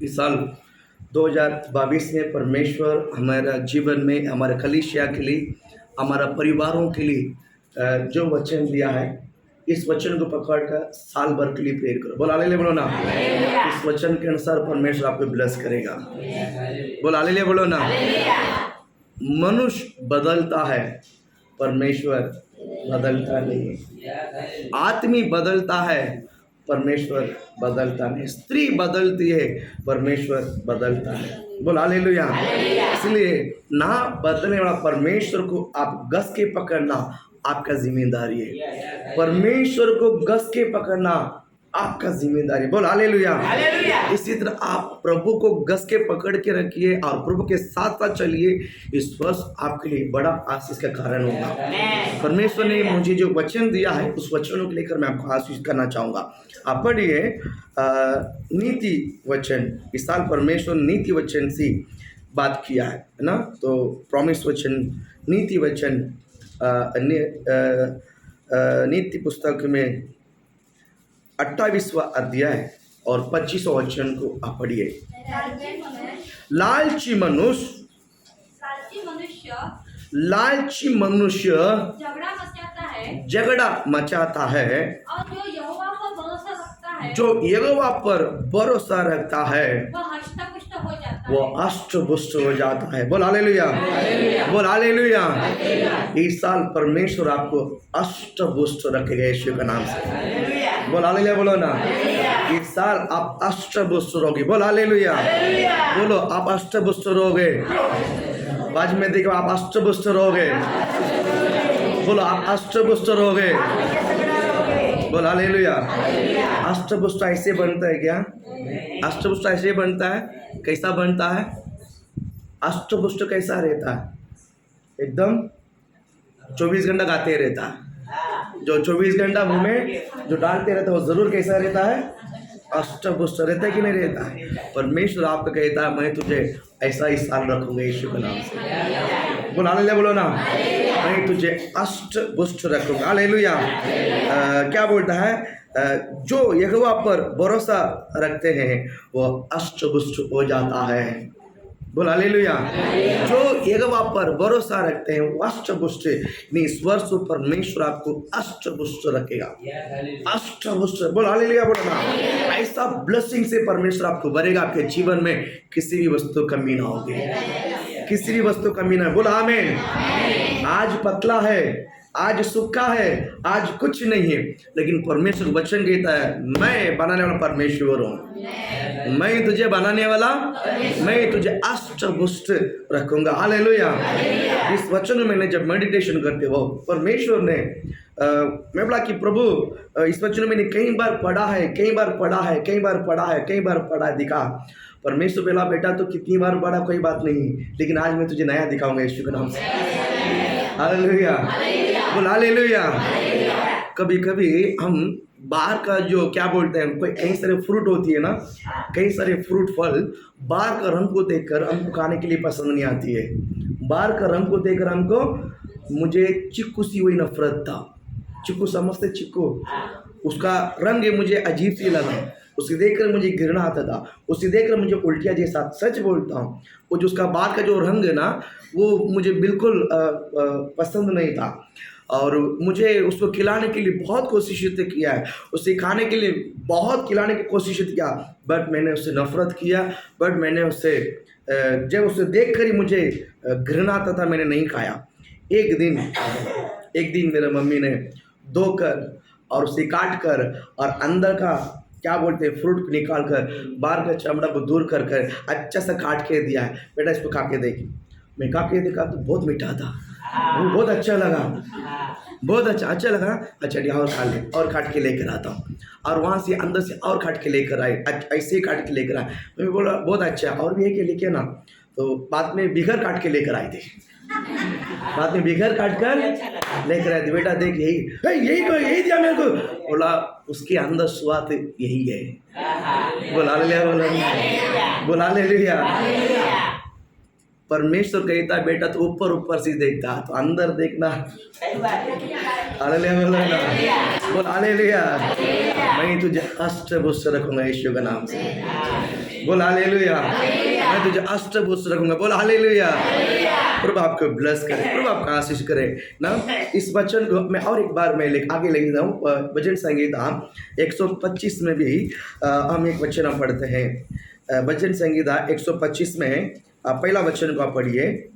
इस साल 2022 में परमेश्वर हमारा जीवन में, हमारे कलीसिया के लिए, हमारा परिवारों के लिए जो वचन दिया है, इस वचन को पकड़कर साल भर के लिए प्रेयर करो। बोल हालेलुया बोलो ना। इस वचन के अनुसार परमेश्वर आपको ब्लेस करेगा। बोल हालेलुया बोलो ना। मनुष्य बदलता है, परमेश्वर बदलता नहीं। आदमी बदलता है, परमेश्वर बदलता नहीं। स्त्री बदलती है, परमेश्वर बदलता है। बोल हालेलुया। इसलिए ना बदलने वाला परमेश्वर को आप गस के पकड़ना आपका जिम्मेदारी है। परमेश्वर को गस के पकड़ना आपका जिम्मेदारी। बोल हालेलुया। इसी तरह आप प्रभु को गस के पकड़ के रखिए और प्रभु के साथ साथ चलिए। इस वर्ष आपके लिए बड़ा आशीष का कारण होगा। परमेश्वर ने मुझे जो वचन दिया है, उस वचनों को लेकर मैं आपको आशीष करना चाहूँगा। आप पढ़िए नीति वचन। इस साल परमेश्वर नीति वचन से बात किया है ना। तो प्रॉमिस वचन, नीति वचन, नीति पुस्तक में 28वां अध्याय और 25वां वचन को आप पढ़िए। लालची मनुष्य झगड़ा मचाता है, जो यहोवा पर भरोसा रखता है वो अष्टपुष्ट हो जाता है। बोल हालेलुया। बोल हालेलुया। इस साल परमेश्वर आपको अष्टपुष्ट रखेगा यीशु के नाम से। बोल हालेलुया बोलो ना। इस साल आप अष्टपुष्ट रहोगे। बोल हालेलुया। बोलो आप अष्टपुष्ट रहोगे। बाज में देखो आप अष्टपुष्ट रहोगे। बोलो आप अष्टपुष्ट रहोगे। बोल हालेलुया। अष्टपुष्ट ऐसे बनता है क्या? अष्टपुष्ट ऐसे बनता है। कैसा बनता है? अष्टपुष्ट कैसा रहता है? एकदम 24 घंटा गाते रहता है। जो 24 घंटा मुंह में जो डालते रहता है वो जरूर कैसा रहता है? अष्टपुष्ट रहता है कि नहीं रहता है? परमेश्वर आपको कहता है मैं तुझे ऐसा ही साल रखूंगा यीशु के नाम से। बोल हालेलुया बोलो ना। मैं तुझे अष्टपुष्ट रखूंगा। हालेलुया। क्या बोलता है? जो यहोवा पर भरोसा रखते हैं वो अष्टपुष्ट हो जाता है। बोल हालेलुया। जो यहोवा पर भरोसा रखते हैं वो अष्टपुष्ट। इस वर्ष परमेश्वर आपको अष्टपुष्ट रखेगा। अष्टपुष्ट। बोल हालेलुया बोलो ना। ऐसा ब्लेसिंग से परमेश्वर आपको भरेगा, आपके जीवन में किसी भी वस्तु कमी ना होगी, किसी भी वस्तु कमी ना। बोल आमीन। आज पतला है, आज सूखा है, आज कुछ नहीं है, लेकिन परमेश्वर वचन कहता है मैं बनाने वाला परमेश्वर हूँ। मैं तुझे बनाने वाला, मैं तुझे अष्टपुष्ट रखूंगा। हालेलुया। इस वचन में मैंने जब मेडिटेशन करते हो परमेश्वर ने मैं बोला कि प्रभु इस वचन में मैंने कई बार पढ़ा है, कई बार पढ़ा है, कई बार पढ़ा है, कई बार पढ़ा दिखा। परमेश्वर बोला बेटा तो कितनी बार पढ़ा कोई बात नहीं, लेकिन आज मैं तुझे नया दिखाऊंगा यीशु के नाम से। हालेलुया। बोल हालेलुया। कभी कभी हम बाहर का जो क्या बोलते हैं, कोई कई सारे फ्रूट होती है ना, कई सारे फ्रूट फल बाहर का रंग को देखकर हमको खाने के लिए पसंद नहीं आती है। बाहर का रंग को देखकर हमको, मुझे चिक्कू सी हुई नफरत था। चिक्कू समझते? चिक्कू उसका रंग मुझे अजीब सी लगा, उसे देखकर मुझे घृणा आता था, उसे देखकर मुझे उल्टिया जैसा। सच बोलता हूँ, वो जो उसका बाहर का जो रंग है ना वो मुझे बिल्कुल पसंद नहीं था। और मुझे उसको खिलाने के लिए बहुत कोशिश किया है, उसे खाने के लिए बहुत खिलाने की कोशिश किया, बट मैंने उससे नफरत किया। बट मैंने उससे जब उसे देख कर ही मुझे घृणा आता था, मैंने नहीं खाया। एक दिन मेरे मम्मी ने धोकर और उसे काट कर और अंदर का क्या बोलते हैं फ्रूट को निकाल कर बाहर का चमड़ा को दूर कर अच्छा सा काट के दिया है। बेटा इसको खा के देख। मैं खा के देखा तो बहुत मीठा था, वो बहुत अच्छा लगा, बहुत अच्छा लगा। अच्छा और खा ले, और काट के लेकर आता हूँ। और वहाँ से अंदर से और काट के लेकर आए, ऐसे ही काट के लेकर आए। मैं बोला बहुत अच्छा, और भी है कि लेके ना। तो बाद में बिगर काट के लेकर आए थे, बाद में बिगर काट कर लेकर आए थे। बेटा देख यही दिया मेरे को। बोला उसके अंदर स्वाद यही है। बोला हालेलुया बोला हालेलुया। परमेश्वर कहता है बेटा तो ऊपर से देखता, तो अंदर देखना। हालेलुया बोल हालेलुया। मैं तुझे अष्टपुष्ट रखूंगा यीशु के नाम से। बोल हालेलुया। मैं तुझे अष्टभुज रखूंगा, बोल हालेलुया। प्रभु आपको ब्लेस करे, प्रभु आपका आशीष करे ना। इस वचन को मैं और एक बार मैं आगे लेके जाऊँ। भजन संहिता 125 में भी हम एक वचन हम पढ़ते हैं। भजन संहिता 125 में पहला वचन को आप पढ़िए।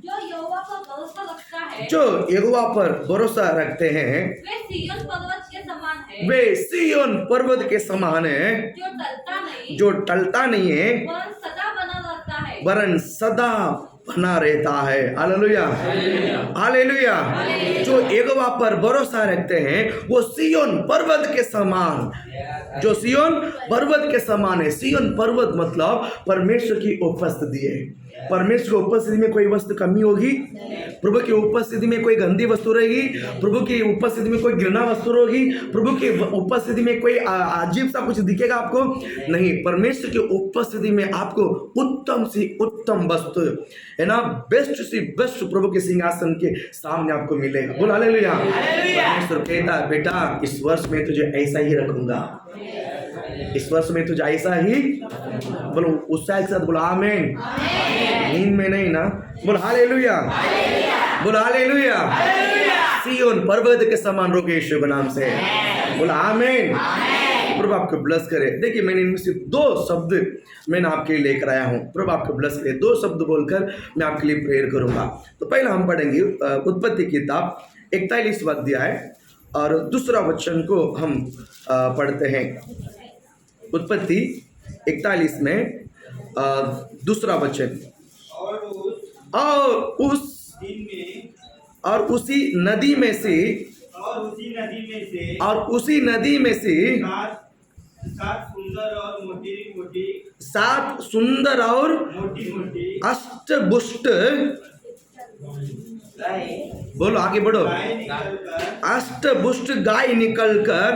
जो यहोवा पर भरोसा रखते हैं वे सिय्योन पर्वत के समान है, जो टलता नहीं है वरन सदा बना रहता है। Hallelujah, hallelujah. जो यहोवा पर भरोसा रखते हैं वो सिय्योन पर्वत के समान, जो सिय्योन पर्वत के समान है। सिय्योन पर्वत मतलब परमेश्वर की उपस्थिति है। परमेश्वर की उपस्थिति में कोई वस्तु कमी होगी? प्रभु की उपस्थिति में कोई गंदी वस्तु रहेगी? प्रभु की उपस्थिति में कोई घृणा वस्तु होगी? प्रभु की उपस्थिति में कोई अजीब सा कुछ दिखेगा आपको? नहीं। परमेश्वर की उपस्थिति में आपको उत्तम सी उत्तम वस्तु है ना, बेस्ट सी बेस्ट प्रभु के सिंहासन के सामने आपको मिलेगा। बोल हालेलुया। परमेश्वर कहता है बेटा इस वर्ष में तुझे ऐसा ही रखूंगा, इस वर्ष में तुझे ऐसा ही। बोलो उत्साह के साथ बोलो आमीन। नींद में नहीं ना, बोल हालेलुया, बोल हालेलुया। सिय्योन पर्वत के समान रोके यीशु के नाम से, बोल आमीन। प्रभु आपको ब्लेस करे। देखिए मैंने इनमें से 2 शब्द मैंने आपके लिए लेकर आया हूँ। प्रभु आपको ब्लेस करे। 2 शब्द बोलकर मैं आपके लिए प्रेयर करूंगा। तो पहला हम पढ़ेंगे उत्पत्ति किताब 41 अध्याय और दूसरा वचन को हम पढ़ते हैं। उत्पत्ति 41 में दूसरा वचन। और उसी नदी में से 7 सुंदर और अष्टपुष्ट, बोलो आगे बढ़ो, अष्टपुष्ट गाय निकलकर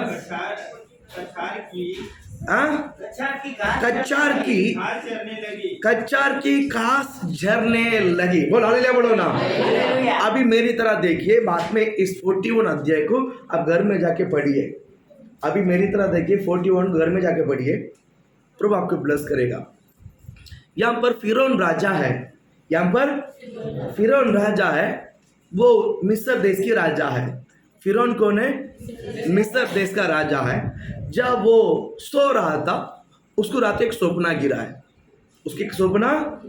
कच्चार की घास झरने लगी। बोल हालेलुया, बोलो ना। अभी मेरी तरह देखिए, बाद में इस 41 अध्याय को आप घर में जाके पढ़िए। अभी मेरी तरह देखिए 41 घर में जाके पढ़िए, प्रभु आपको ब्लेस करेगा। यहाँ पर फिरौन राजा है, यहाँ पर फिरौन राजा है, वो मिस्र देश की राजा है। फिरौन कौन है? मिस्र देश का राजा है। जब वो सो रहा था उसको रात एक सपना गिरा है। उसकी सपना,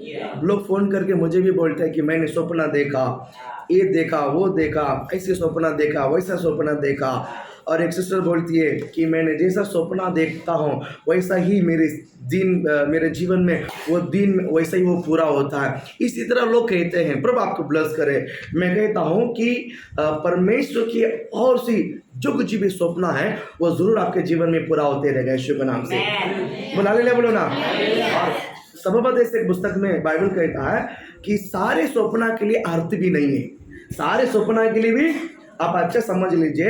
लोग फोन करके मुझे भी बोलते हैं कि मैंने सपना देखा, ये देखा, वो देखा, ऐसे सपना देखा, वैसा सपना देखा। और एक सिस्टर बोलती है कि मैंने जैसा सपना देखता हूँ वैसा ही मेरे जीवन में वो दिन वैसा ही वो पूरा होता है। इसी तरह लोग कहते हैं। प्रभु आपको ब्लेस करे। मैं कहता हूँ कि परमेश्वर की और सी जो कुछ भी सपना है वो जरूर आपके जीवन में पूरा होते रहेगा यीशु के नाम से। बुला ले बोलो ना। और सबोपदेश एक पुस्तक में बाइबल कहता है कि सारे सपना के लिए अर्थ भी नहीं है। सारे सपना के लिए भी आप अच्छा समझ लीजिए,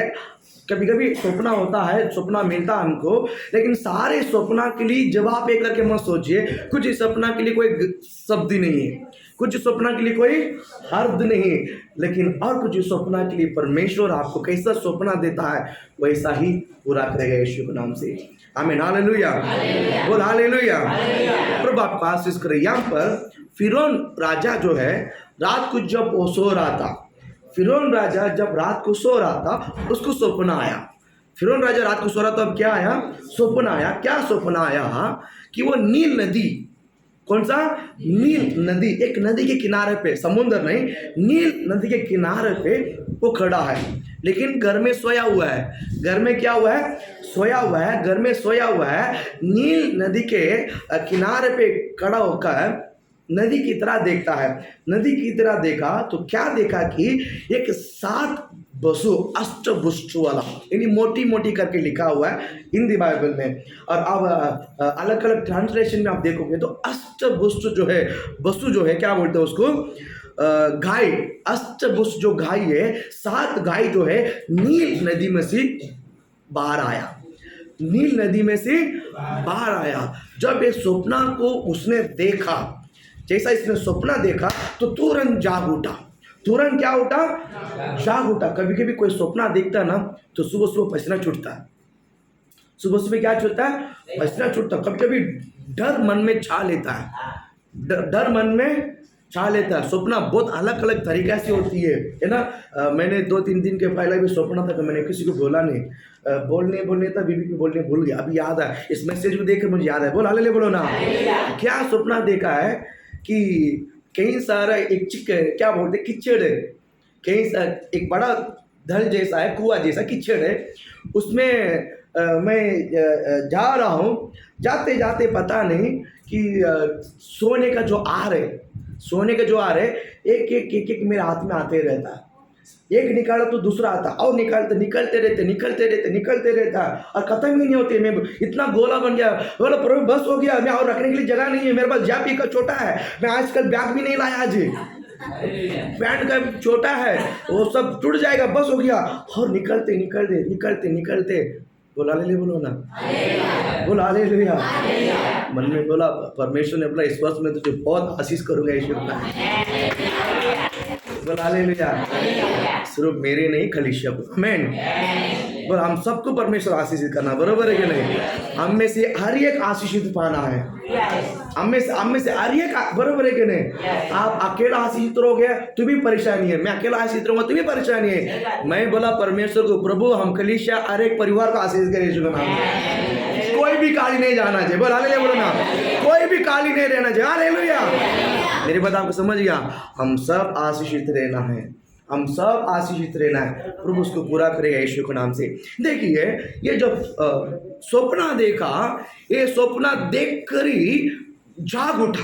कभी कभी सपना होता है, सपना मिलता है हमको, लेकिन सारे सपना के लिए जवाब एक करके मत सोचिए। कुछ सपना के लिए कोई शब्द नहीं है, कुछ सपना के लिए कोई अर्थ नहीं, लेकिन और कुछ सपना के लिए परमेश्वर आपको कैसा सपना देता है वैसा ही पूरा करेगा यीशु के नाम से। आमीन, हालेलुया, बोल हालेलुया। प्रभु आपको आशीष करे। यहाँ पर फिरौन राजा जो है, रात को जब वो सो रहा था, फिरौन राजा जब रात को सो रहा था उसको सपना आया। फिरौन राजा रात को सो रहा था, अब क्या आया? सपना आया। क्या सपना आया? कि वो नील नदी, कौन सा? नील नदी, एक नदी के किनारे पे, समुद्र नहीं, नील नदी के किनारे पे वो खड़ा है, लेकिन घर में सोया हुआ है। घर में क्या हुआ है? सोया हुआ है। घर में सोया हुआ है, नील नदी के किनारे पे खड़ा होकर नदी की तरह देखता है। नदी की तरह देखा तो क्या देखा कि एक 7 बसु अष्टभुज वाला, यानी मोटी मोटी करके लिखा हुआ है हिंदी बाइबल में। और अब अलग अलग ट्रांसलेशन में आप देखोगे तो अष्टभुज जो है, बसु जो है, क्या बोलते हैं उसको? गाय। अष्टभुज जो गाय है, 7 गाय जो है नील नदी में से बाहर आया। नील नदी में से बाहर आया। जब एक सपना को उसने देखा, जैसा इसने सपना देखा तो तुरंत जाग उठा। तुरंत क्या उठा? जाग उठा। कभी कभी कोई सपना देखता ना तो सुबह सुबह पसीना छूटता है। सुबह सुबह क्या छूटता है? पसीना छूटता। कभी कभी डर मन में छा लेता है, डर मन में छा लेता है। सपना बहुत अलग अलग तरीक़े से होती है ना। मैंने 2-3 दिन के पहले भी सपना था, तो मैंने किसी को बोला नहीं, बोलने था, बीबी को बोलने भूल गया, अभी याद है, इस मैसेज को देख कर मुझे याद है। बोल हालेलुया, बोलो ना। क्या सपना देखा है कि कहीं सारा एक क्या बोलते कीचड़ है, कहीं एक बड़ा धल जैसा है, कुआं जैसा कीचड़ है, उसमें मैं जा रहा हूँ, जाते जाते पता नहीं कि सोने का जो आर है एक मेरे हाथ में आते रहता है। एक निकाला तो दूसरा आता और निकलते रहता और खत्म ही नहीं होते। मैं इतना गोला बन गया, बोला प्रभु बस हो गया, मैं और रखने के लिए जगह नहीं है, मेरे पास जैप का छोटा है, मैं आजकल बैग भी नहीं लाया, आज पैंट का छोटा है, वो सब टूट जाएगा, बस हो गया। और निकलते बोला ले बोलो ना, बोला हालेलुया। मन में बोला परमेश्वर ने बोला इस वर्ष में तुझे बहुत आशीष करूंगा यीशु का, बोला हालेलुया। सिर्फ मेरे नहीं, कलीसिया को, आमीन। बोल हम सबको परमेश्वर आशीषित करना, बरोबर है कि नहीं? हम में से हर एक आशीषित पाना है, हम में से हर एक, बरोबर है कि नहीं? आप अकेला आशीषित रहोगे तो भी परेशानी है, मैं अकेला आशीषित रहूंगा तो भी परेशानी है। मैं बोला परमेश्वर को, प्रभु हम कलीसिया हर एक परिवार को आशीष करें यीशु का नाम से। कोई भी काली नहीं जाना चाहिए, बोल हालेलुया, बोलो ना, कोई भी काली नहीं रहना चाहिए, हालेलुया। मेरी बात आपको समझ गया? हम सब आशीषित रहना है, हम सब आशीषित रहना है, प्रभु उसको पूरा करेगा यीशु के नाम से। देखिए ये जो सपना देखा, ये सपना देख कर ही जाग उठा,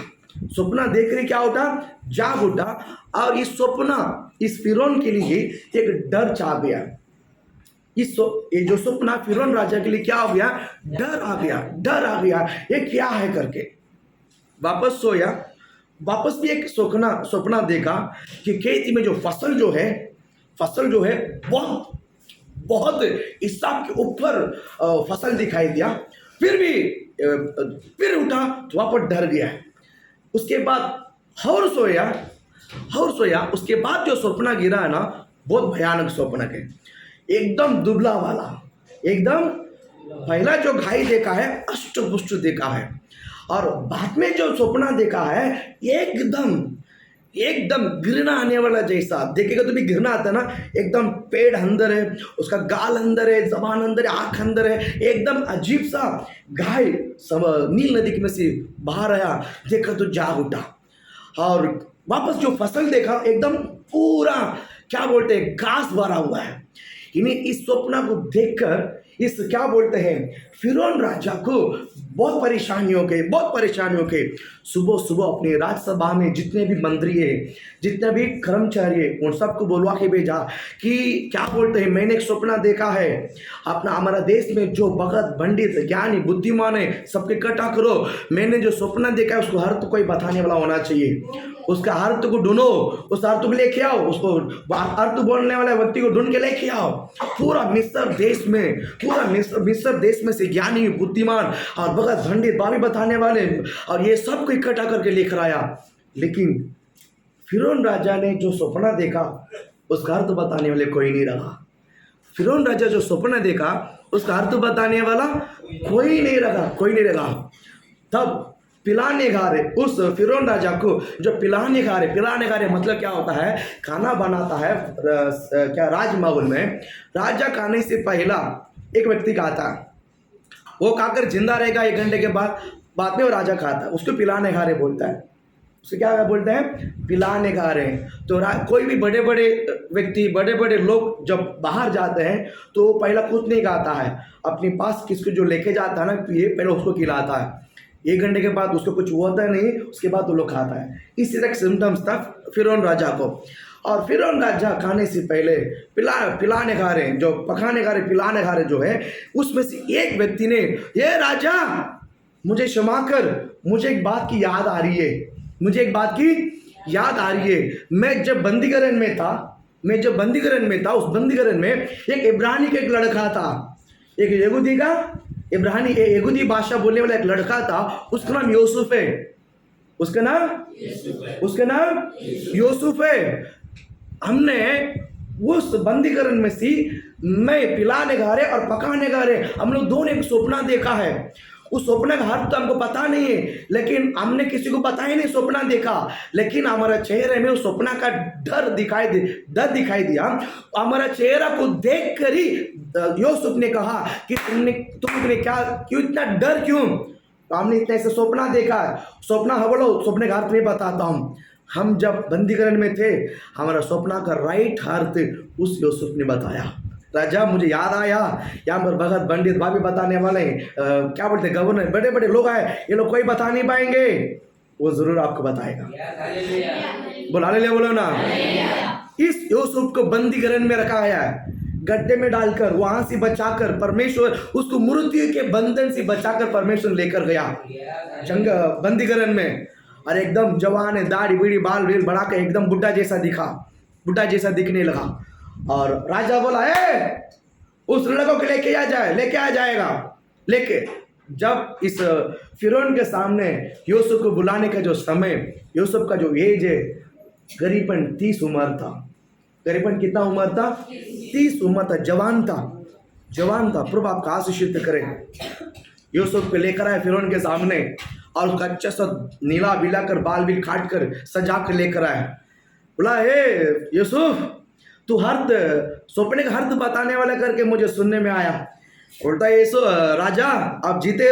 सपना देख कर क्या उठा, जाग उठा। और इस सपना इस फिरौन के लिए एक डर छा गया। ये जो सपना फिरौन राजा के लिए क्या हो गया, डर आ गया, ये क्या है करके वापस सोया। वापस भी एक सपना देखा कि खेती में जो फसल जो है बहुत हिसाब के ऊपर फसल दिखाई दिया। फिर उठा तो वहाँ पर डर गया। उसके बाद और सोया। उसके बाद जो सपना गिरा है ना, बहुत भयानक सपना है, एकदम दुबला वाला, एकदम पहला जो घाई देखा है अष्टपुष्ट देखा है, और बाद में जो सपना देखा है एकदम घृणा आने वाला जैसा। देखेगा तो भी घृणा आता है ना, एकदम पेड़ अंदर है, उसका गाल अंदर है, जबान अंदर है, आँख अंदर है, एकदम अजीब सा घाय नील नदी में से बाहर आया। देखा तो जाग उठा और वापस जो फसल देखा एकदम पूरा क्या बोलते हैं घास भरा हुआ है। इन्हें इस स्वप्न को देखकर इस क्या बोलते हैं फिरौन राजा को बहुत परेशानी हो गई। सुबह अपने राज्यसभा में जितने भी मंत्री है, जितने भी कर्मचारी है, उन सबको बुलवा के भेजा कि क्या बोलते हैं, मैंने एक सपना देखा है, हमारा देश में जो भगत पंडित ज्ञानी बुद्धिमान है सबके इकट्ठा करो। मैंने जो सपना देखा है उसको अर्थ कोई बताने वाला होना चाहिए, उसका अर्थ को ढूंढो, उस अर्थ को लेके आओ, उसको अर्थ बोलने वाले व्यक्ति को ढूंढ के लेके आओ। पूरा मिस्र देश में से ज्ञानी बुद्धिमान और भगत पंडित बाबी बताने वाले और ये सब को इकट्ठा करके लेकर आया। लेकिन फिरौन राजा ने जो सपना देखा उसका अर्थ बताने वाले कोई नहीं रहा। फिरौन राजा जो सपना देखा उसका अर्थ बताने वाला कोई नहीं रहा। तब पिलाने घारे उस फिरौन राजा को जो पिलाने घारे मतलब क्या होता है, खाना बनाता है क्या राजमहल में, राजा खाने से पहला एक व्यक्ति खाता है, वो खाकर जिंदा रहेगा, 1 घंटे के बाद में वो राजा खाता है, उसको पिलाने घारे बोलता है। उसे क्या बोलते हैं, पिलाने घारे। तो कोई भी बड़े बड़े व्यक्ति बड़े लोग जब बाहर जाते हैं तो वो पहला खुद नहीं खाता है, अपने पास किसको जो लेके जाता है ना पिए, पहले उसको खिलाता है। 1 घंटे के बाद उसको कुछ होता नहीं, उसके बाद वो लोग खाता है। इसी तरह सिम्टम्स था फिरौन राजा को। और फिरौन राजा खाने से पहले पिलाने खा रहे जो पकाने खा रहे पिलाने खा रहे जो है, उसमें से एक व्यक्ति ने, ये राजा मुझे क्षमा कर, मुझे एक बात की याद आ रही है। मैं जब बंदीगृह में था, उस बंदीगृह में एक इब्रानी का एक लड़का था, एक यहूदी का यहूदी भाषा बोलने वाला एक लड़का था, उसका नाम यूसुफ है। उसका नाम यूसुफ है। हमने उस बंदीगृह में से मैं पिलाने घारे और पकाने घारे हम लोग दोनों एक सपना देखा है। उस स्वप्न का अर्थ तो हमको पता नहीं है, लेकिन हमने किसी को बताया नहीं स्वप्न देखा, लेकिन हमारा चेहरे में उस स्वप्न का डर दिखाई दिया। हमारा चेहरा को देख कर ही यूसुफ ने कहा कि तुमने क्या, क्यों इतना डर क्यों? तो हमने इतना ऐसे स्वप्न देखा है। स्वप्न बोलो, स्वप्न का अर्थ नहीं बताता हूँ। हम जब बंदीकरण में थे, हमारा स्वप्न का राइट अर्थ उस यूसुफ ने बताया। राजा, मुझे याद आया, यहाँ पर भगत पंडित भाभी बताने वाले क्या बोलते हैं, गवर्नर, बड़े बड़े लोग आए, ये लोग कोई बता नहीं पाएंगे, वो जरूर आपको बताएगा। बोला ले बोलो ना। इस यूसुफ को बंदीकरण में रखा गया है, गड्ढे में डालकर वहां से बचाकर परमेश्वर उसको मृत्यु के बंधन से बचाकर परमेश्वर लेकर गया बंदीकरण में। और एकदम जवान है, दाढ़ी बीड़ी बाल बील बढ़ा के एकदम बुढ़ा जैसा दिखने लगा। और राजा बोला, उस लड़कों को लेके आ जाएगा। जब इस फिरौन के सामने यूसुफ को बुलाने का जो समय, यूसुफ का जो एज है करीबन 30 उम्र था। करीबन कितना उम्र था? 30 उम्र था। जवान था। प्रभु आपका आशीषित करें। यूसुफ को लेकर आए फिरौन के सामने और उसका अच्छा सा नीला बिला कर बाल बिल काट कर सजा कर लेकर आए। बोला, यूसुफ, तू स्वप्न का अर्थ बताने वाला करके मुझे सुनने में आया। बोलता है, राजा आप जीते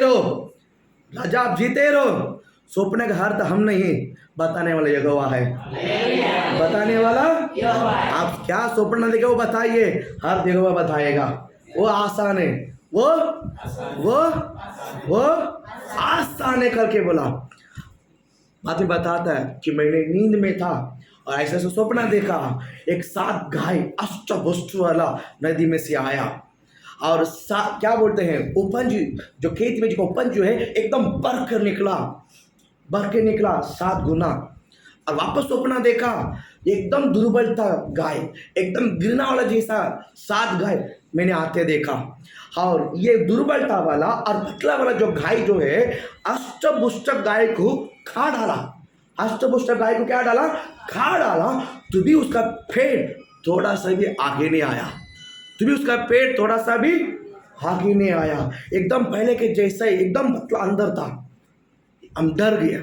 रहो। स्वप्न का अर्थ हम नहीं, बताने वाला यहोवा है। बताने वाला आप क्या स्वप्न देखे वो बताइए, अर्थ यहोवा बताएगा। वो आसान है, वो आसान है करके बोला। बात में बताता है कि मैंने नींद में था और ऐसा स्वप्न देखा, एक 7 गाय अष्टपुष्ट वाला नदी में से आया और क्या बोलते हैं, उपज, जो खेत में जो उपज जो है एकदम बढ़ के निकला 7 गुना। और वापस स्वप्न देखा, एकदम दुर्बल था गाय, एकदम गिरना वाला जैसा 7 गाय मैंने आते देखा। और ये दुर्बलता वाला और पतला वाला जो गाय जो है अष्टपुष्ट गाय को खा डाला। अष्टपुष्ट गाय को क्या डाला? खा डाला। तो भी उसका पेट थोड़ा सा भी आगे नहीं आया। एकदम पहले के जैसा ही एकदम पतला अंदर था। हम डर गया।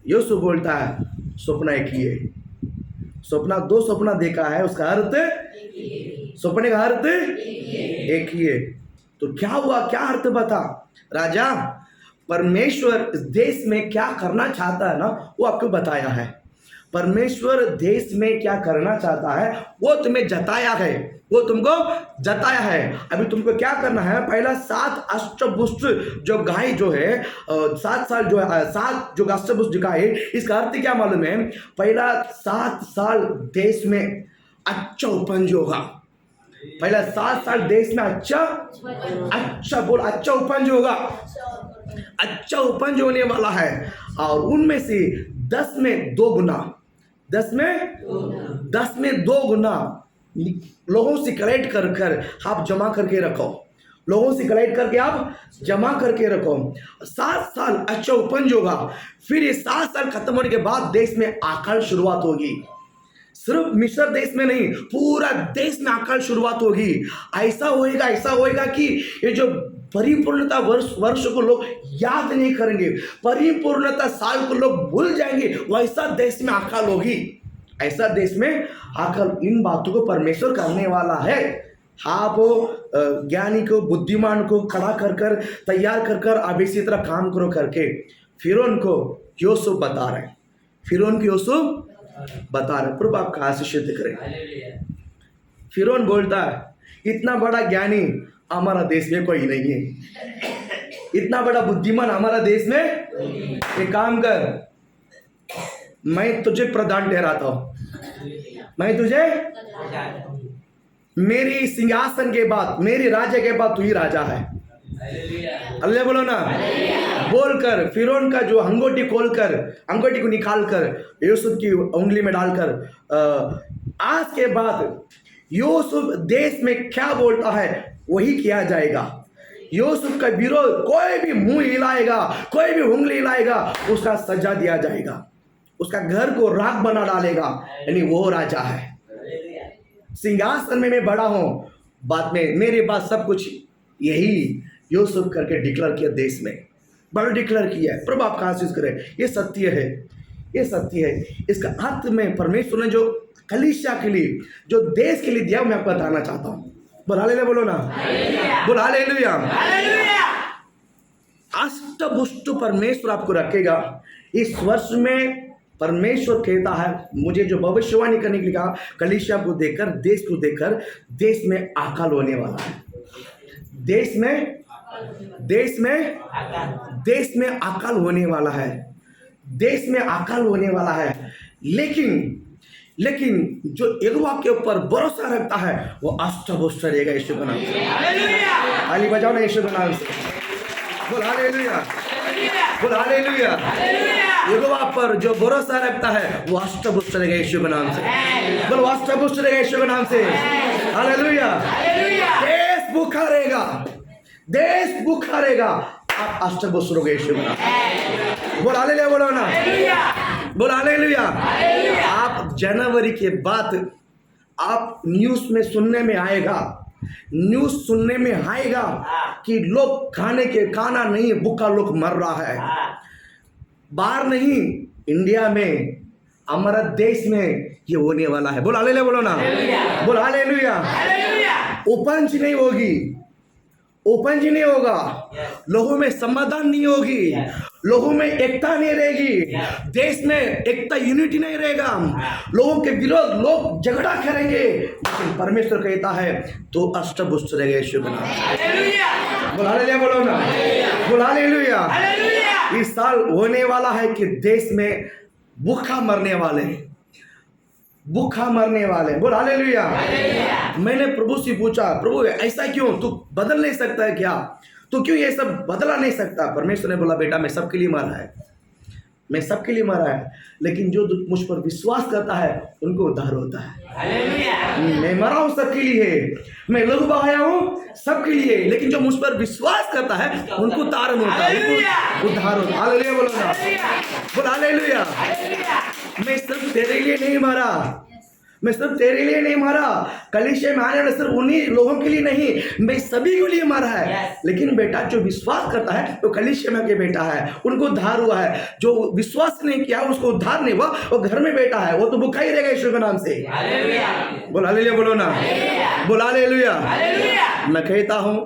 यूसुफ बोलता है, स्वप्न एक ही है। स्वप्न 2 स्वप्न देखा है, उसका अर्थ, स्वप्न का अर्थ एक ही है। तो क्या हुआ, क्या अर्थ बता राजा? परमेश्वर इस देश में क्या करना चाहता है ना, वो आपको बताया है। परमेश्वर देश में क्या करना चाहता है वो तुम्हें जताया है, वो तुमको जताया है। अभी तुमको क्या करना है, पहला 7 अष्टपुष्ट जो गाय जो है 7 साल जो है 7 जो अष्टपुष्ट गाय है, इसका अर्थ क्या मालूम है? पहला 7 साल देश में अच्छा उपज होगा। पहला 7 साल देश में अच्छा उपज होगा, अच्छा उपज होने वाला है। और उनमें से 10 में 2 गुना लोगों से कलेक्ट कर आप जमा करके रखो। 7 साल अच्छा उपज होगा। फिर ये 7 साल खत्म होने के बाद देश में अकाल शुरुआत होगी। सिर्फ मिस्र देश में नहीं, पूरा देश में अकाल शुरुआत होगी। ऐसा होएगा कि ये जो परिपूर्णता वर्ष को लोग याद नहीं करेंगे, परिपूर्णता साल को लोग भूल जाएंगे, वैसा देश में अकाल होगी। ऐसा देश में अकाल, इन बातों को परमेश्वर करने वाला है। आप ज्ञानी को, बुद्धिमान को खड़ा कर तैयार कर अब इसी तरह काम करो करके फिरौन को यूसुफ बता रहे। प्रभु आपका आशीषित करे। फिरौन बोलता है, इतना बड़ा ज्ञानी हमारा देश में कोई नहीं है, इतना बड़ा बुद्धिमान हमारा देश में। एक काम कर, मैं तुझे प्रधान ठहराता हूं। मेरी सिंहासन के बाद, मेरी राज्य के बाद तू ही राजा है। अल्लाह बोलो ना। बोलकर फिरौन का जो अंगूठी खोलकर, अंगूठी को निकालकर यूसुफ की उंगली में डालकर, आज के बाद यूसुफ देश में क्या बोलता है वही किया जाएगा। यूसुफ का विरोध कोई भी मुंह हिलाएगा, कोई भी उंगली हिलाएगा, उसका सजा दिया जाएगा, उसका घर को राख बना डालेगा। यानी वो राजा है। सिंहासन में मैं बड़ा हूं, बाद में मेरे पास सब कुछ यही यूसुफ करके डिक्लेयर किया, देश में बड़ा डिक्लेयर किया है। प्रभु आपका आशीष करे। ये सत्य है, ये सत्य है। इसका अर्थ में परमेश्वर ने जो कलीसिया के लिए, जो देश के लिए दिया, मैं आपको बताना चाहता हूँ। बोल हालेलुया, बोलो ना, बोल हालेलुया। अष्टपुष्ट परमेश्वर आपको रखेगा। इस वर्ष में परमेश्वर कहता है, मुझे जो भविष्यवाणी करने के लिए कहा, कलीसिया को देखकर, देश को देखकर, देश में अकाल होने वाला है। देश में अकाल होने वाला है। देश में अकाल होने वाला है। लेकिन जो यहोवा के ऊपर भरोसा रखता है वो अष्टपुष्ट रहेगा यीशु के नाम से। ताली बजाओ ना यीशु के नाम से। बोल हालेलुया, बोल हालेलुया। यहोवा पर जो भरोसा रखता है वो अष्टपुष्ट रहेगा यीशु के नाम से। बोल अष्टपुष्ट रहेगा यीशु के नाम से। हालेलुया। देश भूखा रहेगा, देश भूखा रहेगा, आप अष्टपुष्ट रहोगे यीशु के नाम से। बोल हालेलुया, बोलो ना, बोल हालेलुया। आप जनवरी के बाद आप न्यूज़ में सुनने में आएगा, न्यूज़ सुनने में आएगा कि लोग खाना नहीं, भूखा लोग मर रहा है। बाहर नहीं, इंडिया में, हमारा देश में ये होने वाला है। बोल हालेलुया, बोलो ना, बोल हालेलुया। उपज नहीं होगी, उपज नहीं होगा, लोगों में समाधान नहीं होगी, लोगों में एकता नहीं रहेगी, देश में एकता, यूनिटी नहीं रहेगा, लोगों के विरोध लोग झगड़ा करेंगे। लेकिन परमेश्वर कहता है तो अष्टपुष्ट रहेगा यीशु के नाम। बोल हालेलुया, बोलो ना, बोल हालेलुया। इस साल होने वाला है कि देश में भूखा मरने वाले, भूखा मरने वाले। बोल हालेलुया। मैंने प्रभु से पूछा, प्रभु ऐसा क्यों, तू बदल नहीं सकता है क्या, तो क्यों ये सब बदला नहीं सकता? परमेश्वर ने बोला, बेटा मैं सबके लिए मरा है, मैं सबके लिए मरा है, लेकिन जो मुझ पर विश्वास करता है उनको उद्धार होता है। मैं मरा हूं सबके लिए, मैं लहू बहाया हूं सबके लिए, लेकिन जो मुझ पर विश्वास करता है उनको तारण होता है, उनको उद्धार होता है। हालेलुया, बोलो ना, बोल हालेलुया। मैं सिर्फ तेरे लिए नहीं मरा, मैं सिर्फ तेरे लिए नहीं मरा, कलीसिया में आने वाले सिर्फ उन्हीं लोगों के लिए नहीं, मैं सभी के लिए मरा है। लेकिन बेटा जो विश्वास करता है तो कलीसिया में के बेटा है, उनको उद्धार हुआ है। जो विश्वास नहीं किया उसको उद्धार नहीं हुआ, वो घर में बैठा है, वो तो भूखा ही रहेगा यीशु के नाम से। बोल हालेलुया, बोलो ना, बोल हालेलुया। मैं कहता हूँ,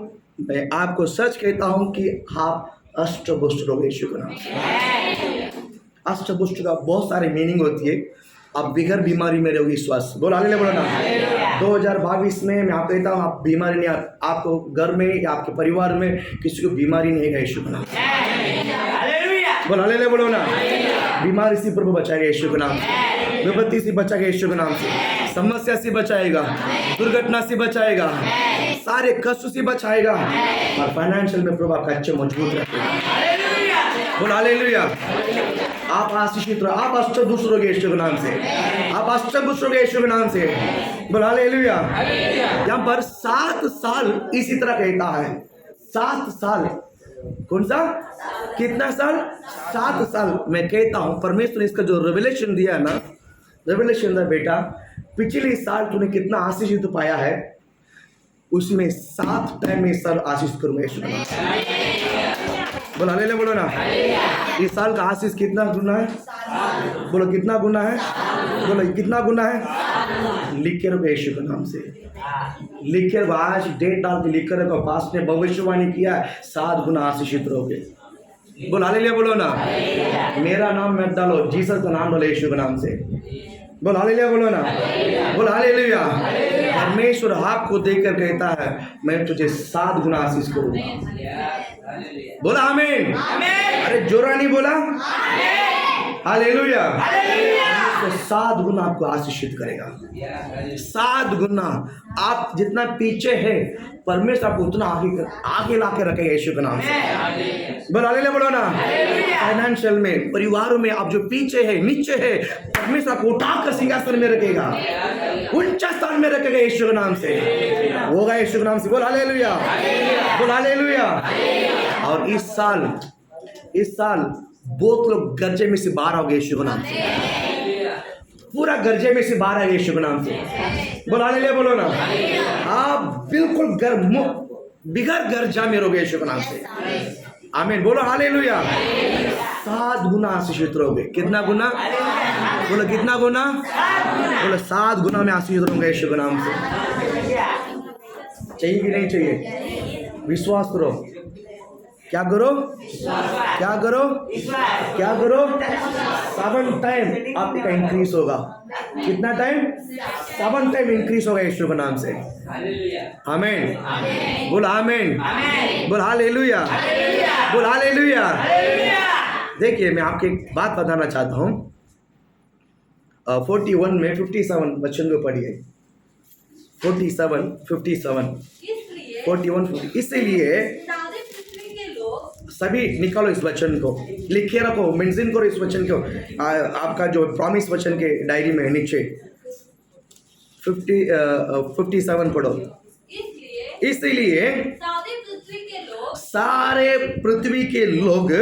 मैं आपको सच कहता हूँ कि आप अष्टपुष्ट रहोगे यीशु के नाम से। अष्टपुष्ट का बहुत सारे मीनिंग होती है। आप बिगर बीमारी में रहोगे विश्वास। बोल हालेलुया, बोलो ना। 2022 में मैं आपको कहता हूँ, आप बीमारी नहीं, आपको घर में या आपके परिवार में किसी को बीमारी नहीं है यीशु के नाम से। बोल हालेलुया, बोलो ना। बीमारी से प्रभु बचाएगा यीशु के नाम से, विपत्ति से बचाएगा यीशु के नाम से, समस्या से बचाएगा, दुर्घटना से बचाएगा, सारे कष्ट से बचाएगा, और फाइनेंशियल में प्रभु आपका अच्छे मजबूत रखेगा। बोल हालेलुया। आप आशीषित रहो, आप अष्टपुष्ट रहोगे यीशु के नाम से, आप अष्टपुष्ट रहोगे यीशु के नाम से। बोल हालेलुया। यहाँ पर 7 साल इसी तरह कहता है, 7 साल, कौन सा, कितना साल, 7 साल। मैं कहता हूँ परमेश्वर ने इसका जो रेवलेशन दिया है ना, रेवलेशन दिया, बेटा पिछले साल तूने कितना आशीषित पाया है, उसमें 7 टाइम में सर आशीष करूंगा यीशु के नाम से। बोलो हालेलुया, बोलो ना। इस साल का आशीष कितना गुना है, बोलो कितना गुना है, बोलो कितना गुना है। लिख के रखो यीशु के नाम से, लिख के आज डेट डाल के लिख कर रखो। पास ने भविष्यवाणी किया है, 7 गुना आशीषित रहोगे। बोलो हालेलुया, बोलो ना। मेरा नाम मत डालो, जीसस का नाम डालो यीशु के नाम से। बोलो हालेलुया, बोलो ना, बोलो हालेलुया। परमेश्वर आपको देखकर कहता है, मैं तुझे 7 गुना आशीष करूंगा। बोला आमीन। अरे जोरा नहीं बोला, हालेलुया। तो 7 गुना आपको आशीषित करेगा, 7 गुना। आप जितना पीछे है परमेश्वर आपको उतना आगे ला के रखेगा यीशु के नाम से। बोलो हालेलुया, बोलो ना। फाइनेंशियल में, परिवारों में आप जो पीछे है, नीचे है, परमेश्वर आपको उठाकर सिंहासन में रखेगा, ऊंचा स्थान में रखेगा यीशु के नाम से, होगा यीशु के नाम से। बोल हालेलुया, बोल हालेलुया। और इस साल बहुत लोग गर्जे में से बाहर आओगे यीशु के नाम से, पूरा गर्जे में से बाहर आएगा यीशु के नाम से। बोल हालेलुया, बोलो ना। आप बिल्कुल बिगर गर्जा में रहोगे यीशु के नाम से। आमीन, बोलो हालेलुया। 7 गुना आशीषित रहोगे। कितना गुना? बोलो कितना गुना? बोलो 7 गुना में आशीषित रहोगे यीशु के नाम से। चाहिए कि नहीं चाहिए? विश्वास करो। क्या करो? क्या करो? क्या करो? 7 टाइम आपका इंक्रीज होगा। कितना टाइम? 7 टाइम इंक्रीज होगा यीशु के नाम से। आमीन, बोल आमीन, बोल हालेलुया, बोल हालेलुया। देखिए, मैं आपको एक बात बताना चाहता हूँ। 41 में 57 वचन को पढ़िए। 47, 57, 41, 50। इसलिए सभी निकालो इस वचन को, लिखे रखो, मेंशन करो इस वचन को। आपका जो प्रॉमिस वचन के डायरी में नीचे 57 पढ़ो। इसलिए सारे पृथ्वी के लोग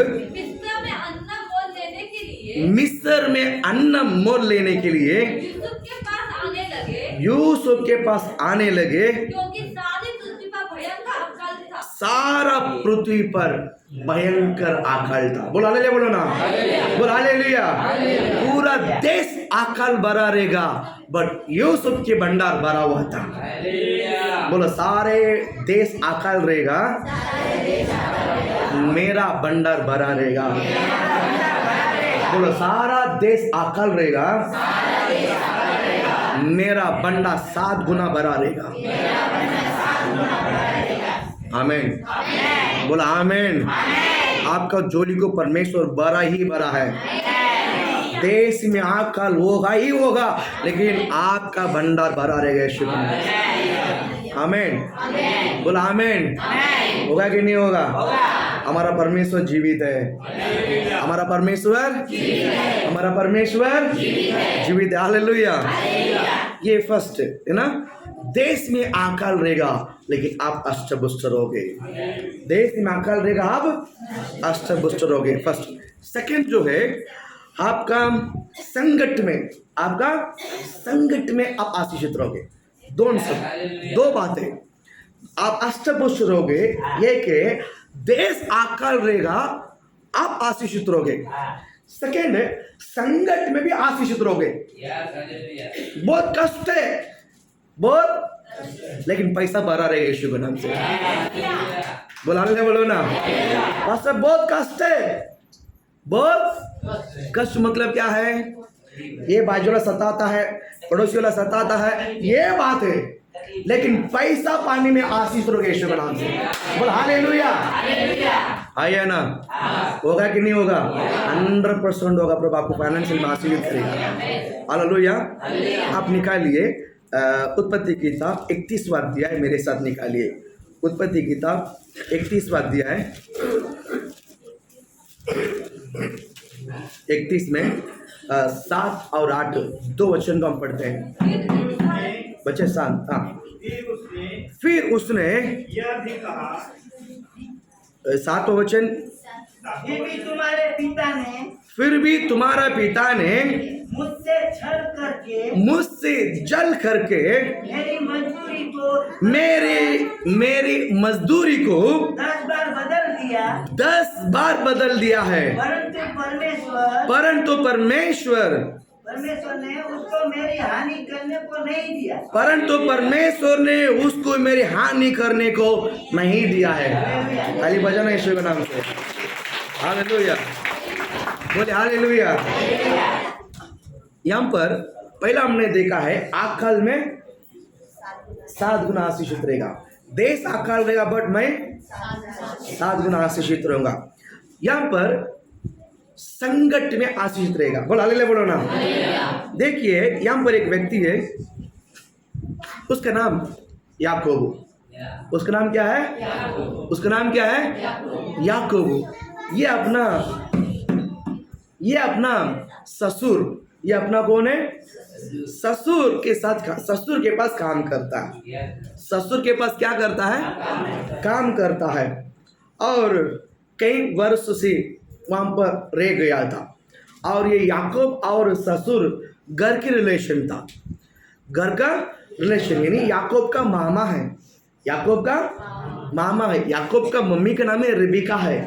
मिस्र में अन्न मोल लेने के लिए यूसुफ के पास आने लगे, सारा पृथ्वी पर भयंकर अकाल था। बोलो हालेलुया, बोलो ना, बोलो हालेलुया। पूरा देश अकाल भरा रहेगा, बट यूसुफ के भंडार भरा हुआ था। बोलो सारे देश अकाल रहेगा, मेरा भंडार भरा रहेगा। बोलो सारा देश अकाल रहेगा, मेरा भंडार 7 गुना भरा रहेगा। आमीन, बोला आमीन। आपका जोली को परमेश्वर बड़ा ही बड़ा है। देश में अकाल होगा ही होगा, लेकिन आपका भंडार भरा रहेगा यीशु में। आमीन, बोला आमीन। होगा कि नहीं होगा? हमारा परमेश्वर जीवित है। हमारा परमेश्वर, हमारा परमेश्वर जीवित है। हालेलुया। ये फर्स्ट है ना। देश में अकाल रहेगा, लेकिन आप अष्टपुष्ट रहोगे। देश में अकाल रहेगा, आप अष्टपुष्ट रहोगे। फर्स्ट। सेकंड जो है, आपका संकट में, आपका संकट में आप आशीषित रहोगे। दो बातें। आप अष्टपुष्ट रहोगे, ये कि देश अकाल रहेगा, आप आशीषित रहोगे। सेकंड, संकट में भी आशीषित रहोगे। बहुत कष्ट है, बहुत, लेकिन पैसा भरा रहेगा यीशु के नाम से। बोलाने बोलो ना, पास्टर बहुत कष्ट है। बहुत कष्ट मतलब क्या है? ये बाजू वाला सताता है, पड़ोसी वाला सताता है, ये बात है। लेकिन पैसा पानी में आशीष रहोगे यीशु के नाम से। बोल हालेलुया। आइए ना, होगा कि नहीं होगा? 100% होगा। प्रभु आपको फाइनेंशियल में आशीर्वाद करेगा। हालेलुया। आप निकालिए उत्पत्ति किताब 31वां अध्याय, मेरे साथ निकालिए। उत्पत्ति किताब 31वां अध्याय 31 में 7 और 8 2 वचन को हम पढ़ते हैं। बच्चे शांत। हाँ, फिर उसने यह भी कहा, 7वां वचन, फिर भी तुम्हारे पिता ने मुझसे जल करके मेरी मजदूरी को 10 बार बदल दिया है। परंतु परमेश्वर ने उसको मेरी हानि करने को नहीं दिया। परंतु परमेश्वर ने उसको मेरी हानि करने को नहीं दिया है। खाली बजाना यीशु के नाम से। हालेलुया, बोले हालेलुया। यहाँ पर पहला हमने देखा है, अकाल में 7 गुना आशीषित रहेगा। देश अकाल रहेगा, बट मैं 7 गुना आशीषित रहूंगा। यहाँ पर संकट में आशीषित रहेगा। बोल हालेलुया, बोलो ना। देखिए, यहाँ पर एक व्यक्ति है, उसका नाम याकूब। उसका नाम क्या है? उसका नाम क्या है? याकूब। ये अपना ससुर, ये अपना कौन है? ससुर के साथ, ससुर के पास काम करता है। ससुर के पास क्या करता है? काम करता है। और कई वर्ष से वहाँ पर रह गया था। और ये याकूब और ससुर घर के रिलेशन था। घर का रिलेशन, यानी याकूब का मामा है। याकूब का मामा है। याकूब का मम्मी का नाम है रिबिका है।